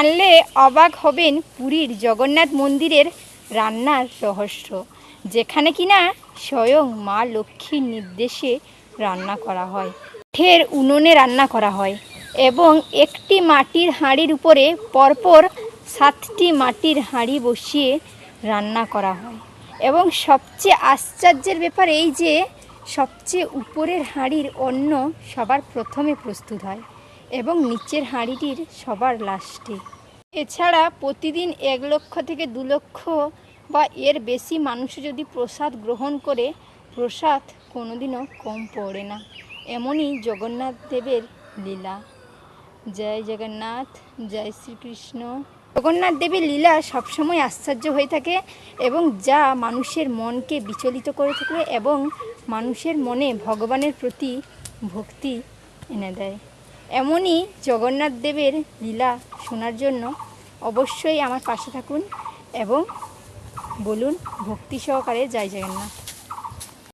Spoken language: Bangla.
জানলে অবাক হবেন পুরীর জগন্নাথ মন্দিরের রান্নার রহস্য, যেখানে কিনা স্বয়ং মা লক্ষ্মীর নির্দেশে রান্না করা হয়। কাঠের উনুনে রান্না করা হয় এবং একটি মাটির হাঁড়ির উপরে পরপর 7টি মাটির হাঁড়ি বসিয়ে রান্না করা হয়। এবং সবচেয়ে আশ্চর্যের ব্যাপার এই যে সবচেয়ে উপরের হাঁড়ির অন্ন সবার প্রথমে প্রস্তুত হয় এবং নিচের হাঁড়িটির সবার লাস্টে। এছাড়া প্রতিদিন 1 লক্ষ থেকে 2 লক্ষ বা এর বেশি মানুষ যদি প্রসাদ গ্রহণ করে, প্রসাদ কোনোদিনও কম পড়ে না। এমনই জগন্নাথ দেবের লীলা। জয় জগন্নাথ, জয় শ্রীকৃষ্ণ। জগন্নাথ দেবের লীলা সবসময় আশ্চর্য হয়ে থাকে এবং যা মানুষের মনকে বিচলিত করে থাকে এবং মানুষের মনে ভগবানের প্রতি ভক্তি এনে দেয়। এমনই জগন্নাথ দেবের লীলা শোনার জন্য অবশ্যই আমার পাশে থাকুন এবং বলুন ভক্তি সহকারে জয় জগন্নাথ।